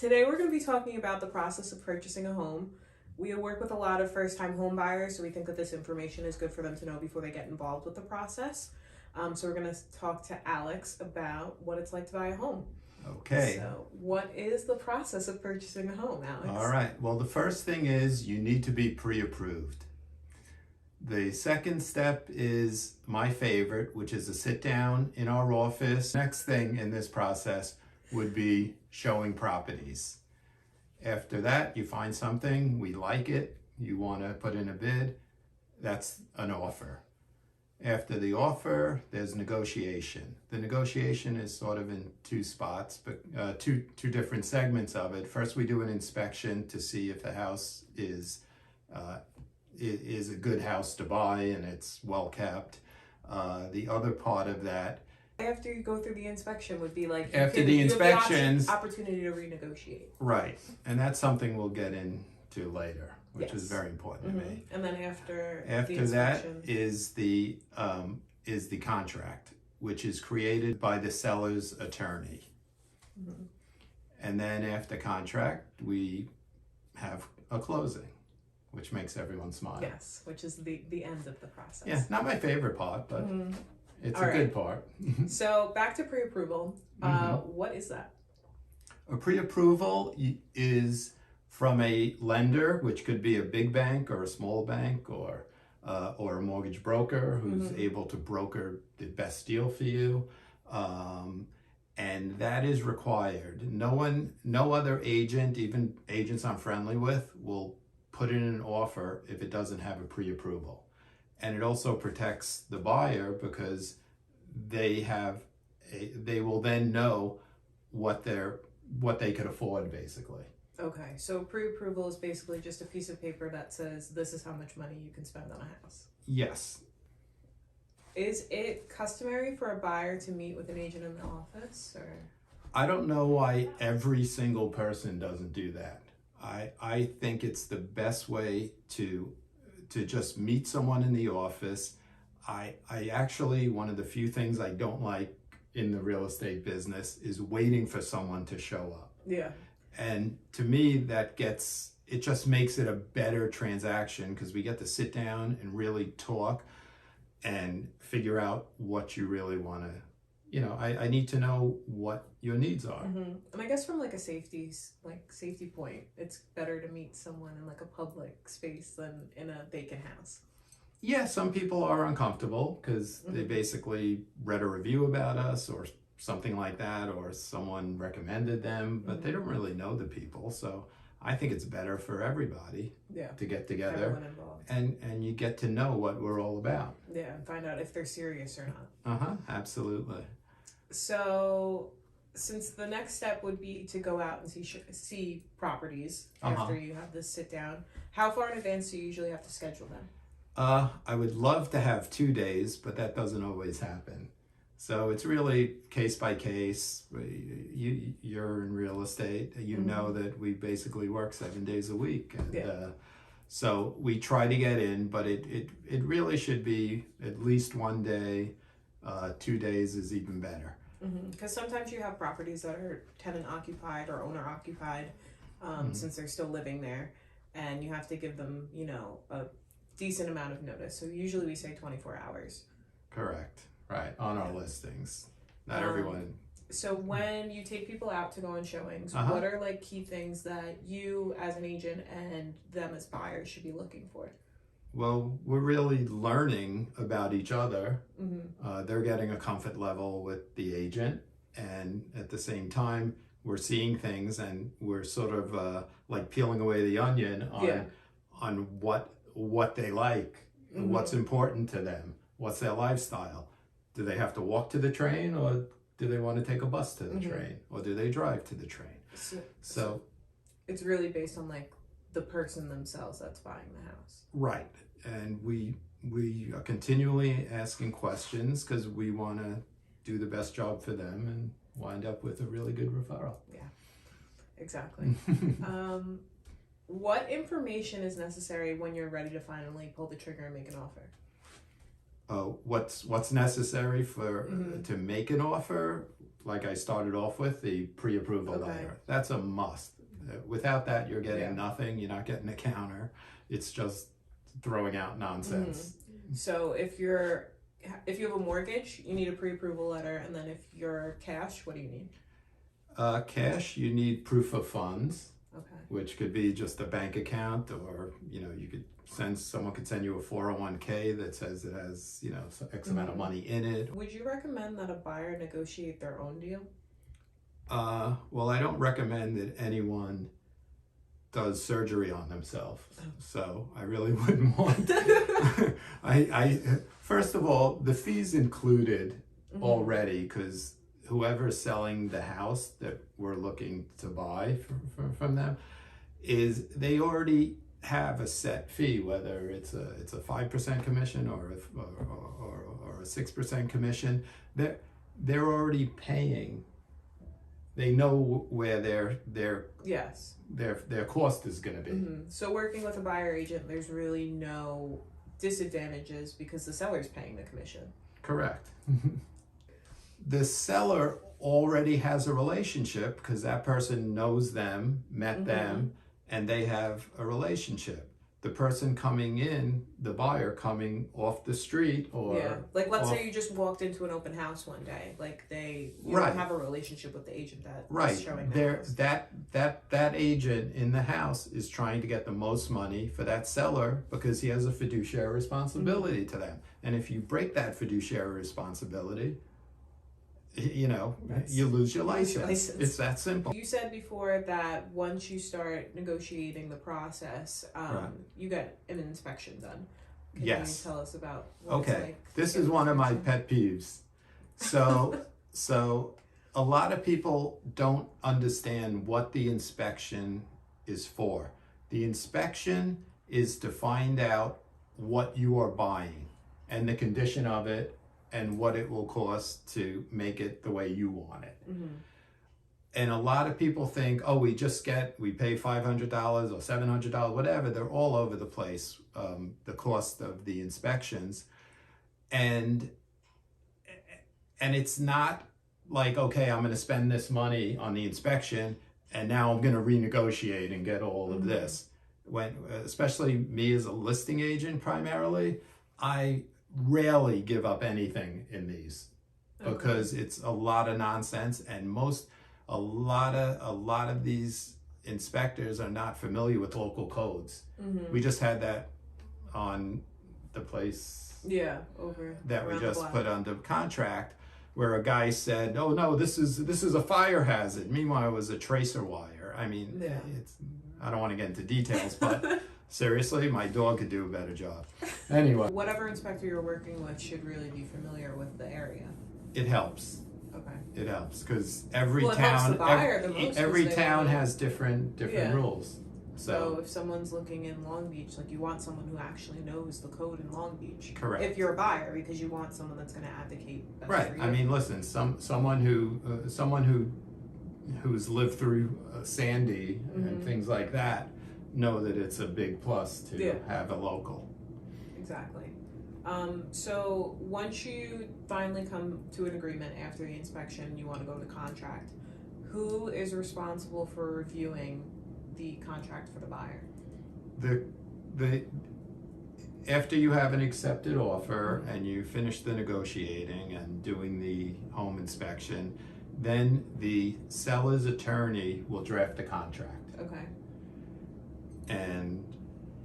Today we're going to be talking about the process of purchasing a home. We work with a lot of first-time home buyers, so we think that this information is good for them to know before they get involved with the process. So we're going to talk to Alex about what it's like to buy a home. Okay. So what is the process of purchasing a home, Alex? All right. Well, the first thing is you need to be pre-approved. The second step is my favorite, which is a sit down in our office. Next thing in this process would be showing properties. After that, you find something, we like it, you want to put in a bid, that's an offer. After the offer, there's negotiation. The negotiation is sort of in two spots, but two different segments of it. First, we do an inspection to see if the house is a good house to buy and it's well kept. The other part of that, after you go through the inspection, would be like after the inspections, opportunity to renegotiate. Right, and that's something we'll get into later, which is very important to me. And then after that is the contract, which is created by the seller's attorney. And then after contract, we have a closing, which makes everyone smile. Yes, which is the end of the process. Yeah, not my favorite part, but it's All a right. good part. So back to pre-approval. What is that? A pre-approval is from a lender, which could be a big bank or a small bank or a mortgage broker who's able to broker the best deal for you. And that is required. No other agent, even agents I'm friendly with, will put in an offer if it doesn't have a pre-approval. And it also protects the buyer because they will then know what they could afford, basically. Okay, so pre-approval is basically just a piece of paper that says this is how much money you can spend on a house. Yes. Is it customary for a buyer to meet with an agent in the office, or? I don't know why every single person doesn't do that. I think it's the best way to just meet someone in the office. I actually, one of the few things I don't like in the real estate business is waiting for someone to show up. Yeah. And to me, it just makes it a better transaction because we get to sit down and really talk and figure out what you really want to, I need to know what your needs are. And I guess from like a safety point, it's better to meet someone in like a public space than in a vacant house. Yeah, some people are uncomfortable because they basically read a review about us or something like that, or someone recommended them, but they don't really know the people. So I think it's better for everybody to get together and you get to know what we're all about. Yeah, and find out if they're serious or not. Absolutely. So since the next step would be to go out and see properties after you have this sit down, how far in advance do you usually have to schedule them? I would love to have 2 days, but that doesn't always happen. So it's really case by case. You're in real estate. You know that we basically work 7 days a week. And so we try to get in, but it really should be at least 1 day. 2 days is even better. Because sometimes you have properties that are tenant occupied or owner occupied since they're still living there, and you have to give them, a decent amount of notice. So usually we say 24 hours. Correct. Right. On our listings. Not everyone. So when you take people out to go on showings, what are like key things that you as an agent and them as buyers should be looking for? Well, we're really learning about each other. They're getting a comfort level with the agent, and at the same time, we're seeing things, and we're sort of like peeling away the onion on what they like, what's important to them, what's their lifestyle. Do they have to walk to the train, or do they want to take a bus to the train, or do they drive to the train? So it's really based on like the person themselves that's buying the house. Right. And we are continually asking questions because we want to do the best job for them and wind up with a really good referral. Yeah, exactly. What information is necessary when you're ready to finally pull the trigger and make an offer? What's necessary for to make an offer? like I started off with, the pre-approval letter. That's a must. Without that, you're getting nothing. You're not getting a counter. It's just throwing out nonsense. So if you have a mortgage, you need a pre-approval letter, and then if you're cash, what do you need? Cash, you need proof of funds, which could be just a bank account, or you could someone could send you a 401k that says it has X amount of money in it. Would you recommend that a buyer negotiate their own deal? Well, I don't recommend that anyone does surgery on themselves, so I really wouldn't want. I first of all, the fees included already, because whoever's selling the house that we're looking to buy from them they already have a set fee, whether it's a 5% commission or a 6% commission. They're already paying. They know where their cost is going to be. So working with a buyer agent, there's really no disadvantages because the seller's paying the commission. Correct. The seller already has a relationship because that person knows them, met them, and they have a relationship. The person coming in, the buyer coming off the street, or like let's say you just walked into an open house one day, like you don't have a relationship with the agent that's showing that agent in the house is trying to get the most money for that seller because he has a fiduciary responsibility to them. And if you break that fiduciary responsibility, you lose your license. It's that simple. You said before that once you start negotiating the process, you get an inspection done. Can you tell us about what it's like? This is one of my pet peeves. So a lot of people don't understand what the inspection is for. The inspection is to find out what you are buying and the condition of it, and what it will cost to make it the way you want it. And a lot of people think, we pay $500 or $700, whatever. They're all over the place, the cost of the inspections. And it's not like, okay, I'm going to spend this money on the inspection and now I'm going to renegotiate and get all of this. When, especially me as a listing agent primarily, I rarely give up anything in these because it's a lot of nonsense, and a lot of these inspectors are not familiar with local codes. We just had that on the place that we just put under contract, where a guy said, "Oh no, this is a fire hazard." Meanwhile, it was a tracer wire. I mean, I don't want to get into details, but seriously, my dog could do a better job. Anyway. Whatever inspector you're working with should really be familiar with the area. It helps. Okay. It helps because every town has different rules. So if someone's looking in Long Beach, like you want someone who actually knows the code in Long Beach. Correct. If you're a buyer, because you want someone that's going to advocate best for you. I mean, listen, someone who's lived through Sandy and things like that know that it's a big plus to have a local. Exactly. So once you finally come to an agreement after the inspection, you want to go to contract. Who is responsible for reviewing the contract for the buyer? After you have an accepted offer and you finish the negotiating and doing the home inspection, then the seller's attorney will draft the contract. Okay. And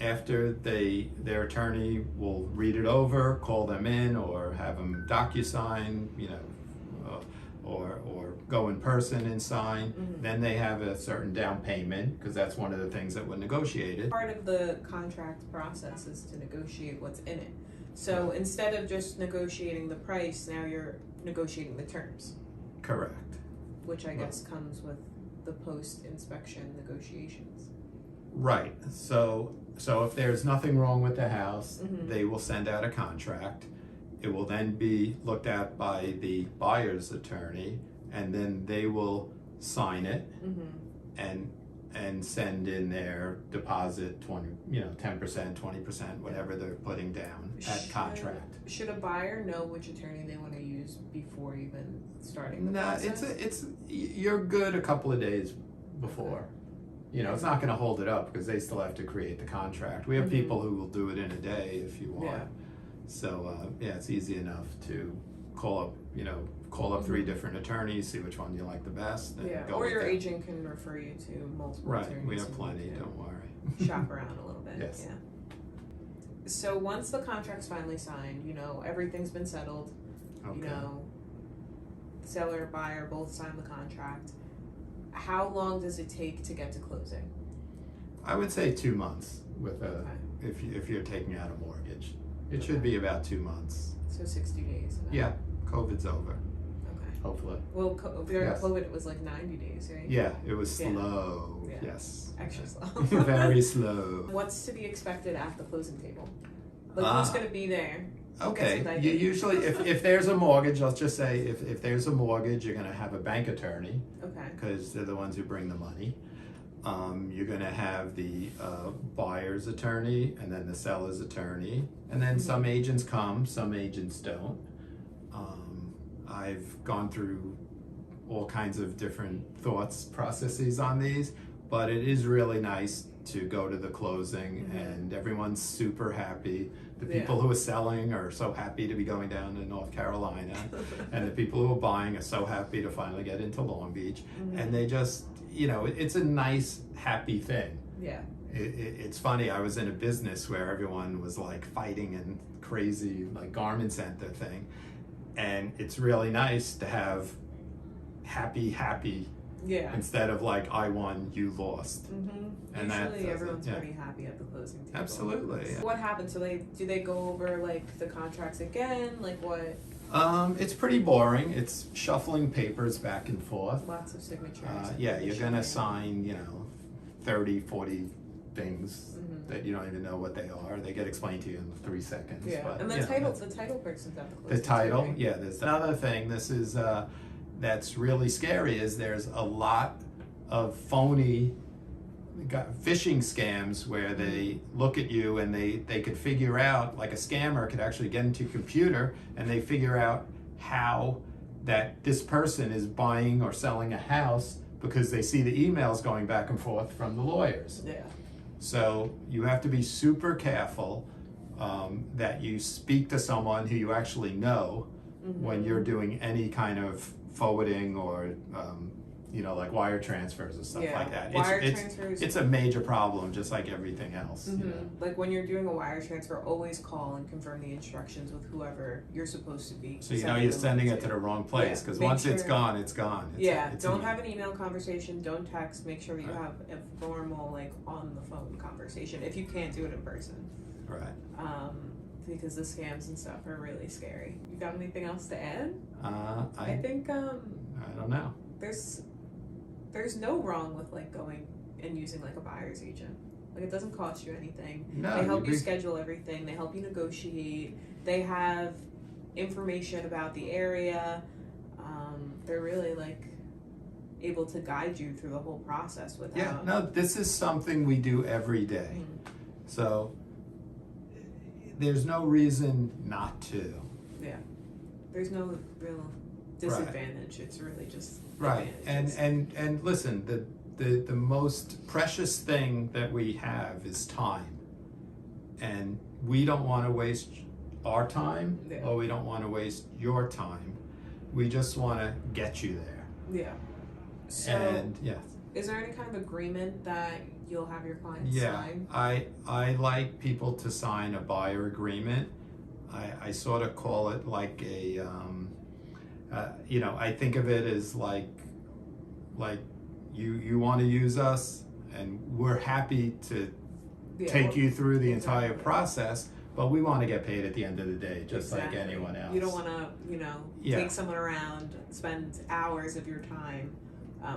after their attorney will read it over, call them in, or have them DocuSign, or go in person and sign. Then they have a certain down payment, because that's one of the things that were negotiated. Part of the contract process is to negotiate what's in it. So instead of just negotiating the price, now you're negotiating the terms. Correct. Which I guess comes with the post-inspection negotiations. Right. So if there's nothing wrong with the house, they will send out a contract. It will then be looked at by the buyer's attorney, and then they will sign it. And and send in their deposit 10%, 20%, whatever they're putting down at contract. Should a buyer know which attorney they want to use before even starting the No, process? you're good a couple of days before. It's not going to hold it up because they still have to create the contract. We have people who will do it in a day if you want. Yeah. So it's easy enough to call up 3 different attorneys, see which one you like the best. And go or with your them. agent can refer you to multiple attorneys. Right, we have plenty, don't worry. Shop around a little bit. Yes. Yeah. So once the contract's finally signed, everything's been settled. Okay. Seller, buyer both signed the contract. How long does it take to get to closing? I would say 2 months with if you're taking out a mortgage. It should be about 2 months. So 60 days. Yeah, COVID's over. Okay. Hopefully. Well, during Yes. COVID, it was like 90 days, right? Yeah, it was Yeah. slow. Yeah. Yes. Extra slow. Very slow. What's to be expected at the closing table? Who's going to be there? Okay. You usually, if there's a mortgage, let's just say if there's a mortgage, you're going to have a bank attorney. Okay. Because they're the ones who bring the money. You're going to have the buyer's attorney and then the seller's attorney. And then some agents come, some agents don't. I've gone through all kinds of different processes on these, but it is really nice to go to the closing and everyone's super happy. The people who are selling are so happy to be going down to North Carolina, and the people who are buying are so happy to finally get into Long Beach. And they just, it's a nice, happy thing. Yeah. It's funny, I was in a business where everyone was like fighting and crazy, like garment center thing. And it's really nice to have happy instead of like I won, you lost. And usually everyone's pretty happy at the closing table. Absolutely. Yeah. What happens? So do they go over like the contracts again? Like what? It's pretty boring. It's shuffling papers back and forth. Lots of signatures. You're gonna sign 30, 40 things that you don't even know what they are. They get explained to you in 3 seconds. Yeah. But, And the title person's at the closing. The title, too, right? yeah. There's another thing. This is that's really scary. Is there's a lot of phony phishing scams where they look at you and they could figure out, like a scammer could actually get into your computer and they figure out how that this person is buying or selling a house because they see the emails going back and forth from the lawyers. Yeah. So you have to be super careful that you speak to someone who you actually know when you're doing any kind of forwarding or like wire transfers and stuff like that. Transfers. It's a major problem, just like everything else. Like when you're doing a wire transfer, always call and confirm the instructions with whoever you're supposed to be. So you're sending it to the wrong place because once it's gone, it's gone. Don't have an email conversation. Don't text. Make sure that you have a formal, like, on the phone conversation if you can't do it in person. Right. Because the scams and stuff are really scary. You got anything else to add? I think I don't know. There's no wrong with like going and using like a buyer's agent. Like it doesn't cost you anything. No, they help you schedule everything. They help you negotiate. They have information about the area. They're really like able to guide you through the whole process without. This is something we do every day. So there's no reason not to. Yeah. There's no real disadvantage. It's really just advantages. And listen, the most precious thing that we have is time, and we don't want to waste our time or we don't want to waste your time. We just want to get you there. So is there any kind of agreement that you'll have your clients sign? I like people to sign a buyer agreement. I sort of call it like a I think of it as like you want to use us and we're happy to take you through the entire process, but we want to get paid at the end of the day, just like anyone else. You don't want to, take someone around, spend hours of your time.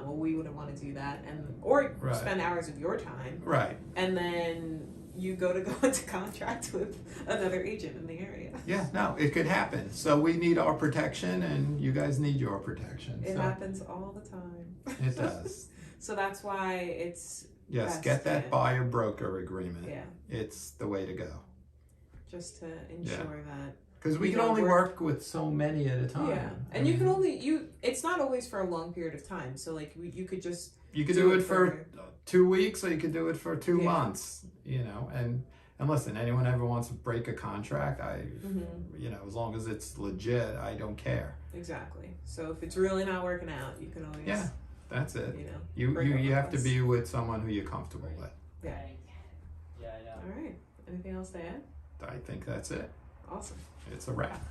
We wouldn't want to do that, or spend hours of your time. Right. And then you go into contract with another agent in the area. Yeah, no, it could happen. So we need our protection, and you guys need your protection. It happens all the time. It does. So that's why it's Yes, best, get that yeah. buyer broker agreement. Yeah, It's the way to go. just to ensure that. Because we You can know, only we're- work with so many at a time. Yeah, and you can only it's not always for a long period of time. So like you could just You could do it for 2 weeks, or you could do it for 2 months. You know, and listen, anyone ever wants to break a contract, you know, as long as it's legit, I don't care. Exactly. So if it's really not working out, you can always that's it. You know, You have to be with someone who you're comfortable with. Yeah. All right. Anything else to add? I think that's it. Awesome. It's a wrap.